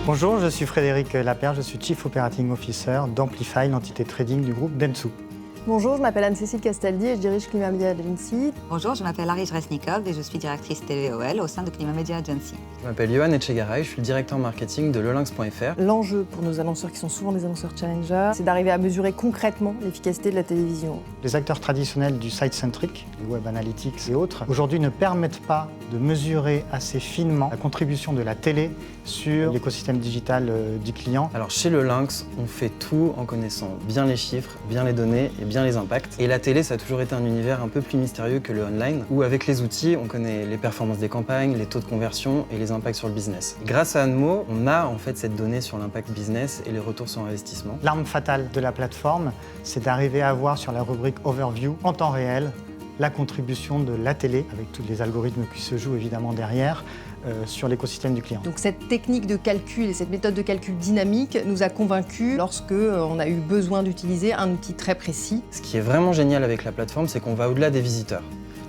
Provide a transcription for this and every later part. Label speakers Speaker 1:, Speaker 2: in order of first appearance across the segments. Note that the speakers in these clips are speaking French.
Speaker 1: Bonjour, je suis Frédéric Lapère, je suis Chief Operating Officer d'Amplify, l'entité trading du groupe Dentsu.
Speaker 2: Bonjour, je m'appelle Anne-Cécile Castaldi et je dirige Climat Media Agency.
Speaker 3: Bonjour, je m'appelle Arish Resnikov et je suis directrice TVOL au sein de Climat Media Agency.
Speaker 4: Je m'appelle Yohan Etchegaray, je suis le directeur marketing de lelinx.fr.
Speaker 2: L'enjeu pour nos annonceurs qui sont souvent des annonceurs challengers, c'est d'arriver à mesurer concrètement l'efficacité de la télévision.
Speaker 1: Les acteurs traditionnels du site-centric, du web analytics et autres, aujourd'hui ne permettent pas de mesurer assez finement la contribution de la télé sur l'écosystème digital du client.
Speaker 4: Alors chez Le Lynx, on fait tout en connaissant bien les chiffres, bien les données et bien les impacts. Et la télé, ça a toujours été un univers un peu plus mystérieux que le online, où avec les outils, on connaît les performances des campagnes, les taux de conversion et les impacts sur le business. Grâce à Admo, on a en fait cette donnée sur l'impact business et les retours sur investissement.
Speaker 1: L'arme fatale de la plateforme, c'est d'arriver à avoir sur la rubrique Overview, en temps réel, la contribution de la télé, avec tous les algorithmes qui se jouent évidemment derrière, sur l'écosystème du client.
Speaker 2: Donc cette technique de calcul et cette méthode de calcul dynamique nous a convaincus lorsque on a eu besoin d'utiliser un outil très précis.
Speaker 4: Ce qui est vraiment génial avec la plateforme, c'est qu'on va au-delà des visiteurs.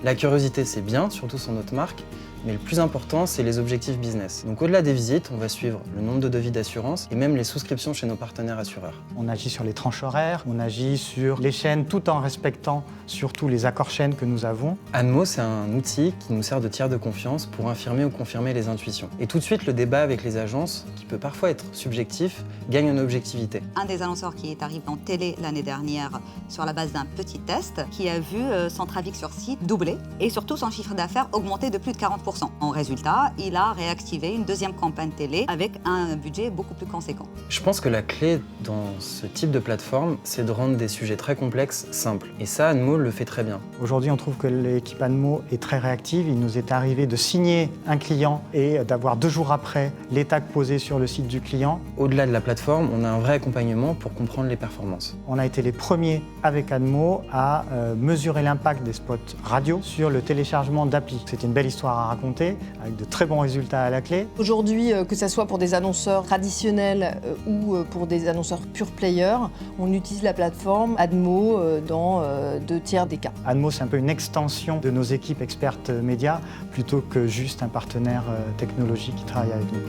Speaker 4: La curiosité, c'est bien, surtout sur notre marque, mais le plus important, c'est les objectifs business. Donc au-delà des visites, on va suivre le nombre de devis d'assurance et même les souscriptions chez nos partenaires assureurs.
Speaker 1: On agit sur les tranches horaires, on agit sur les chaînes tout en respectant surtout les accords chaînes que nous avons.
Speaker 4: Admo, c'est un outil qui nous sert de tiers de confiance pour infirmer ou confirmer les intuitions. Et tout de suite, le débat avec les agences, qui peut parfois être subjectif, gagne en objectivité.
Speaker 3: Un des annonceurs qui est arrivé en télé l'année dernière sur la base d'un petit test qui a vu son trafic sur site doubler et surtout son chiffre d'affaires augmenter de plus de 40%. En résultat, il a réactivé une deuxième campagne télé avec un budget beaucoup plus conséquent.
Speaker 4: Je pense que la clé dans ce type de plateforme, c'est de rendre des sujets très complexes simples. Et ça, Admo le fait très bien.
Speaker 1: Aujourd'hui, on trouve que l'équipe Admo est très réactive. Il nous est arrivé de signer un client et d'avoir 2 jours après les tags posés sur le site du client.
Speaker 4: Au-delà de la plateforme, on a un vrai accompagnement pour comprendre les performances.
Speaker 1: On a été les premiers avec Admo à mesurer l'impact des spots radio sur le téléchargement d'appli. C'était une belle histoire à raconter, avec de très bons résultats à la clé.
Speaker 2: Aujourd'hui, que ce soit pour des annonceurs traditionnels ou pour des annonceurs pure player, on utilise la plateforme Admo dans 2 tiers des cas.
Speaker 1: Admo, c'est un peu une extension de nos équipes expertes médias, plutôt que juste un partenaire technologique qui travaille avec nous.